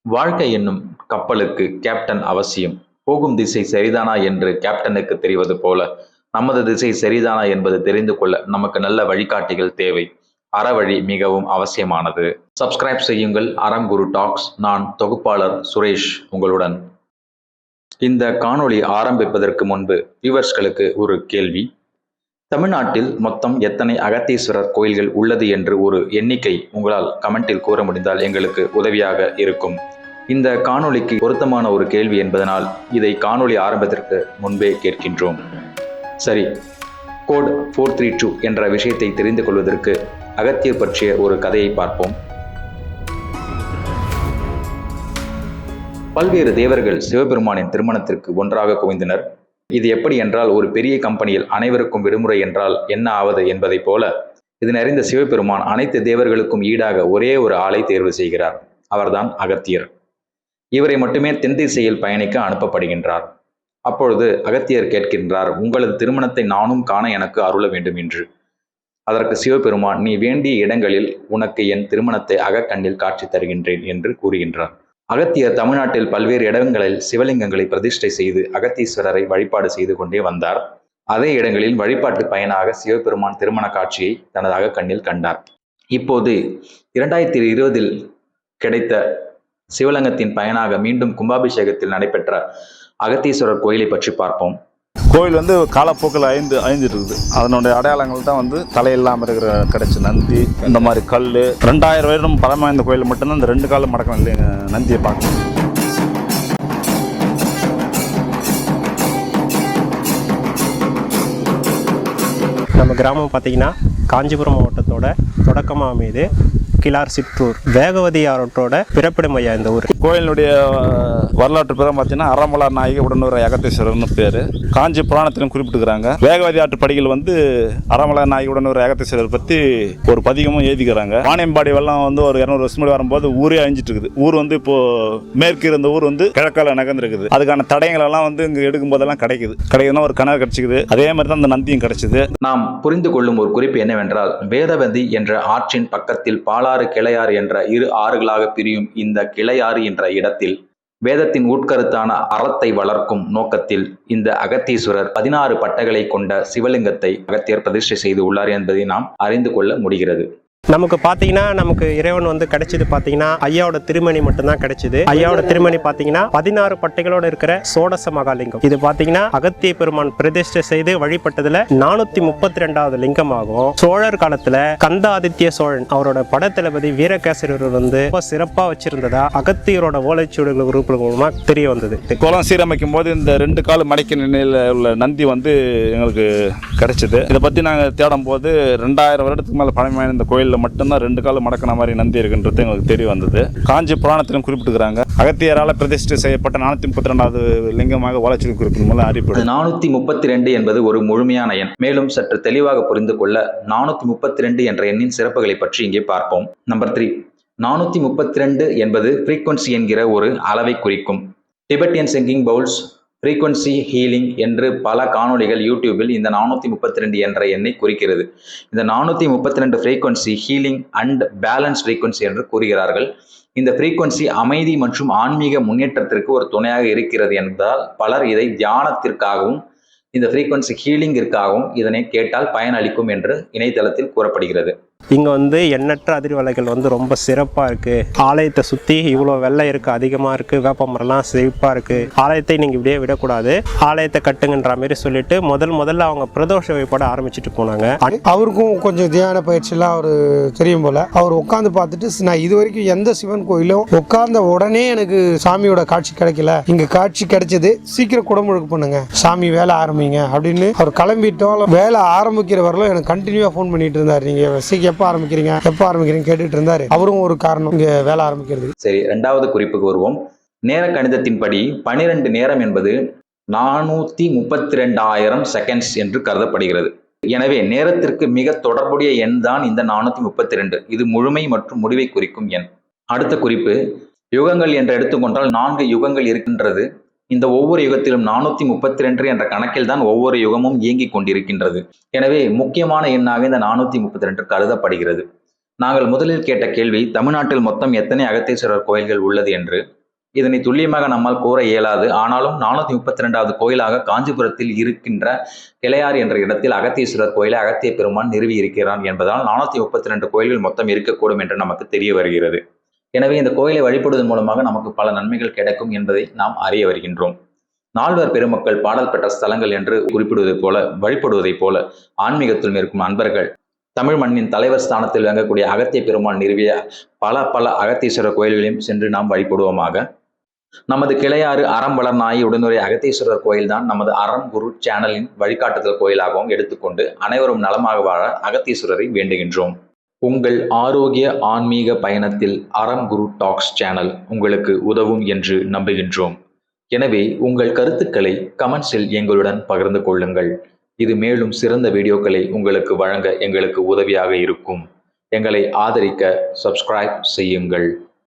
வாழ்க்கை என்னும் கப்பலுக்கு கேப்டன் அவசியம். போகும் திசை சரிதானா என்று கேப்டனுக்கு தெரிவது போல, நமது திசை சரிதானா என்பது தெரிந்து கொள்ள நமக்கு நல்ல வழிகாட்டிகள் தேவை. அறவழி மிகவும் அவசியமானது. சப்ஸ்கிரைப் செய்யுங்கள் அறம் குரு டாக்ஸ். நான் தொகுப்பாளர் சுரேஷ் உங்களுடன். இந்த காணொளி ஆரம்பிப்பதற்கு முன்பு வியூவர்ஸ்களுக்கு ஒரு கேள்வி. தமிழ்நாட்டில் மொத்தம் எத்தனை அகத்தீஸ்வரர் கோயில்கள் உள்ளது என்று ஒரு எண்ணிக்கை உங்களால் கமெண்டில் கூற முடிந்தால் எங்களுக்கு உதவியாக இருக்கும். இந்த காணொளிக்கு பொருத்தமான ஒரு கேள்வி என்பதனால் இதை காணொளி ஆரம்பத்திற்கு முன்பே கேட்கின்றோம். சரி, கோட் 432 என்ற விஷயத்தை தெரிந்து கொள்வதற்கு அகத்தியர் பற்றிய ஒரு கதையை பார்ப்போம். பல்வேறு தேவர்கள் சிவபெருமானின் திருமணத்திற்கு ஒன்றாக குவிந்தனர். இது எப்படி என்றால், ஒரு பெரிய கம்பெனியில் அனைவருக்கும் விடுமுறை என்றால் என்ன ஆவது என்பதை போல இதனை அறிந்த சிவபெருமான் அனைத்து தேவர்களுக்கும் ஈடாக ஒரே ஒரு ஆளை தேர்வு செய்கிறார். அவர்தான் அகத்தியர். இவரை மட்டுமே தென் திசையில் பயணிக்க அனுப்பப்படுகின்றார். அப்பொழுது அகத்தியர் கேட்கின்றார், உங்களது திருமணத்தை நானும் காண எனக்கு அருள வேண்டும் என்று. அதற்கு சிவபெருமான், நீ வேண்டிய இடங்களில் உனக்கு என் திருமணத்தை அகக்கண்ணில் காட்சி தருகின்றேன் என்று கூறுகின்றார். அகத்தியர் தமிழ்நாட்டில் பல்வேறு இடங்களில் சிவலிங்கங்களை பிரதிஷ்டை செய்து அகத்தீஸ்வரரை வழிபாடு செய்து கொண்டே வந்தார். அதே இடங்களில் வழிபாட்டு பயனாக சிவபெருமான் திருமண காட்சியை தனது அகக்கண்ணில் கண்டார். இப்போது 2020 கிடைத்த சிவலிங்கத்தின் பயனாக மீண்டும் கும்பாபிஷேகத்தில் நடைபெற்ற அகத்தீஸ்வரர் கோயிலை பற்றி பார்ப்போம். கோயில் காலப்போக்கில் அழிஞ்சிட்டு இருக்குது. அதனுடைய அடையாளங்கள் தான் தலையில்லாமல் இருக்கிற கிடைச்ச நந்தி, இந்த மாதிரி கல். 2000 வருடம் பழமை இந்த கோயில் மட்டும்தான் இந்த 2 காலம் மடக்கம் நந்தியை பார்க்கணும். நம்ம கிராமம் பார்த்தீங்கன்னா காஞ்சிபுரம் மாவட்டத்தோட தொடக்கமாக அமைது கிளார் சிற்றூர் வேகவதி ஆரோட்டோட பிறப்பிடம் ஐயா இந்த ஊர். கோயிலுடைய வரலாற்று பேரும் பார்த்தீங்கன்னா அறமலர் நாயகி உடனூர் அகத்தீஸ்வரர்னு பேர். காஞ்சி புராணத்திலும் குறிப்பிட்டுக்கிறாங்க. வேகவதி ஆற்று படிகள் அறமலர் நாயகி உடனூர் அகத்தீஸ்வரர் பற்றி ஒரு பதிகமும் எழுதிக்கிறாங்க. வாணியம்பாடி வெள்ளம் ஒரு 200 வருஷம் முன்னாடி வரும்போது ஊரே அழிஞ்சிட்டு இருக்குது. ஊர் இப்போ மேற்கு இருந்த ஊர் கிழக்கால நகர்ந்துருக்குது. அதுக்கான தடயங்கள் எல்லாம் இங்கே எடுக்கும் போதெல்லாம் கிடைக்குதுன்னா ஒரு கிணறு கிடைச்சிக்குது. அதே மாதிரி தான் அந்த நந்தியும் கிடைச்சிது. நாம் புரிந்து கொள்ளும் ஒரு குறிப்பு என்னவென்றால், வேதவதி என்ற ஆற்றின் பக்கத்தில் பாலாறு கிளையாறு என்ற 2 ஆறுகளாக பிரியும் இந்த கிளையாறு என்ற இடத்தில் வேதத்தின் உட்கருத்தான அறத்தை வளர்க்கும் நோக்கத்தில் இந்த அகத்தீஸ்வரர் 16 பட்டைகளை கொண்ட சிவலிங்கத்தை அகத்தியர் பிரதிஷ்டை செய்து உள்ளார் என்பதை நாம் அறிந்து கொள்ள முடிகிறது. நமக்கு பார்த்தீங்கன்னா நமக்கு இறைவன் கிடைச்சது பார்த்தீங்கன்னா ஐயாவோட திருமணி மட்டும்தான் கிடைச்சது. ஐயாவோட திருமணி பார்த்தீங்கன்னா 16 பட்டைகளோட இருக்கிற சோடச மகாலிங்கம். இது பார்த்தீங்கன்னா அகத்திய பெருமான் பிரதிஷ்டை செய்து வழிபட்டதுல 432வது லிங்கம் ஆகும். சோழர் காலத்துல கந்தாதித்ய சோழன் அவரோட படத்தளபதி வீரகேசரியர் ரொம்ப சிறப்பா வச்சிருந்ததா அகத்தியரோட ஓலைச்சுவடுகள் உறுப்புகள் மூலமா தெரிய வந்தது. குளம் சீரமைக்கும் போது இந்த 2 கால் மடக்க நிலையில உள்ள நந்தி எங்களுக்கு கிடைச்சது. இதை பத்தி நாங்கள் தேடும் போது 2000 வருடத்துக்கு மேல பழமையான இந்த கோயில் மட்டும்தான் 2 காலம் மடக்கின மாதிரி நந்தி இருக்குன்றது எங்களுக்கு தெரிய வந்தது. காஞ்சி புராணத்திலும் குறிப்பிட்டுக்கிறாங்க. அகத்தியரால் பிரதிஷ்டை செய்யப்பட்ட 432வது லிங்கமாக ஓலைச்சுவடி குறிப்பின் மூலம் அறியப்படும். 432 என்பது ஒரு முழுமையான எண். மேலும் சற்று தெளிவாக புரிந்து கொள்ள 432 என்ற எண்ணின் சிறப்புகளை பற்றி இங்கே பார்ப்போம். நம்பர் 3, 432 என்பது ஃப்ரீக்வன்சி என்கிற ஒரு அளவை குறிக்கும். Tibetan singing bowls frequency healing என்று பல காணொளிகள் யூடியூபில் இந்த 432 என்ற எண்ணை குறிக்கிறது. இந்த 432 frequency healing and balance frequency என்று கூறுகிறார்கள். இந்த ஃப்ரீக்வன்சி அமைதி மற்றும் ஆன்மீக முன்னேற்றத்திற்கு ஒரு துணையாக இருக்கிறது என்பதால் பலர் இதை தியானத்திற்காகவும் இந்த ஃப்ரீக்வன்சி ஹீலிங்கிற்காகவும் இதனை கேட்டால் பயனளிக்கும் என்று இணையதளத்தில் கூறப்படுகிறது. இங்க எண்ணற்ற அதிர்வலைகள் ரொம்ப சிறப்பா இருக்கு. ஆலயத்தை சுத்தி இவ்வளவு வெள்ளை இருக்கு, அதிகமா இருக்கு, வேப்பமரம்லாம் செழிப்பா இருக்கு. ஆலயத்தை நீங்க இப்படியே விடக்கூடாது, ஆலயத்தை கட்டுங்கன்ற மாதிரி சொல்லிட்டு முதல்ல அவங்க பிரதோஷ வழிபாட ஆரம்பிச்சுட்டு போனாங்க. அவருக்கும் கொஞ்சம் தியான பயிற்சியெல்லாம் அவரு தெரியும் போல. அவர் உட்காந்து பார்த்துட்டு, நான் இது வரைக்கும் எந்த சிவன் கோயிலும் உட்கார்ந்த உடனே எனக்கு சாமியோட காட்சி கிடைக்கல, இங்க காட்சி கிடைச்சது, சீக்கிரம் குடமுழுக்கு பண்ணுங்க, சாமி வேலை ஆரம்பிங்க அப்படின்னு அவர் கிளம்பிட்டோம். வேலை ஆரம்பிக்கிற வரலும் எனக்கு கண்டினியூவா ஃபோன் பண்ணிட்டு இருந்தாரு. நீங்க சீக்கிரம் எப்ப ஆரம்பிக்கிறீங்க கேட்டுட்டு இருந்தாரு. அவரும் ஒரு காரணம் இங்க வேலை ஆரம்பிக்கிறது. சரி, 2வது குறிப்புக்கு வருவோம். நேர கணிதத்தின்படி 12 நேரம் என்பது 432,000 செகண்ட்ஸ் என்று கருதப்படுகிறது. எனவே நேரத்திற்கு மிக தொடர்புடைய எண் தான் இந்த 432. இது முழுமை மற்றும் முடிவை குறிக்கும் எண். அடுத்த குறிப்பு, யுகங்கள் என்று எடுத்துக்கொண்டால் 4 யுகங்கள் இருக்கின்றது. இந்த ஒவ்வொரு யுகத்திலும் 432 என்ற கணக்கில் தான் ஒவ்வொரு யுகமும் இயங்கிக் கொண்டிருக்கின்றது. எனவே முக்கியமான எண்ணாக இந்த 432 கருதப்படுகிறது. நாங்கள் முதலில் கேட்ட கேள்வி, தமிழ்நாட்டில் மொத்தம் எத்தனை அகத்தீஸ்வரர் கோயில்கள் உள்ளது என்று. இதனை துல்லியமாக நம்மால் கூற இயலாது. ஆனாலும் 432வது கோயிலாக காஞ்சிபுரத்தில் இருக்கின்ற கிளையார் என்ற இடத்தில் அகத்தீஸ்வரர் கோயிலை அகத்திய பெருமான் நிறுவி இருக்கிறான் என்பதால் 432 கோயில்கள் மொத்தம் இருக்கக்கூடும் என்று நமக்கு தெரிய வருகிறது. எனவே இந்த கோயிலை வழிபடுவதன் மூலமாக நமக்கு பல நன்மைகள் கிடைக்கும் என்பதை நாம் அறிய வருகின்றோம். நால்வர் பெருமக்கள் பாடல் பெற்ற ஸ்தலங்கள் என்று வழிபடுவதைப் போல ஆன்மீகத்தில் இருக்கும் அன்பர்கள் தமிழ் மண்ணின் தலைவர் ஸ்தானத்தில் விளங்கக்கூடிய அகத்திய பெருமான் நிறுவிய பல அகத்தீஸ்வரர் கோயில்களையும் சென்று நாம் வழிபடுவோமாக. நமது கிளையாறு அறம் வளர் நாயகி உடனுரை அகத்தீஸ்வரர் கோயில்தான் நமது அறம் குரு சேனலின் வழிகாட்டுதல் கோயிலாகவும் எடுத்துக்கொண்டு அனைவரும் நலமாக வாழ அகத்தீஸ்வரரை வேண்டுகின்றோம். உங்கள் ஆரோக்கிய ஆன்மீக பயணத்தில் அறம் குரு டாக்ஸ் சேனல் உங்களுக்கு உதவும் என்று நம்புகின்றோம். எனவே உங்கள் கருத்துக்களை கமெண்ட்ஸில் எங்களுடன் பகிர்ந்து கொள்ளுங்கள். இது மேலும் சிறந்த வீடியோக்களை உங்களுக்கு வழங்க எங்களுக்கு உதவியாக இருக்கும். எங்களை ஆதரிக்க சப்ஸ்கிரைப் செய்யுங்கள்.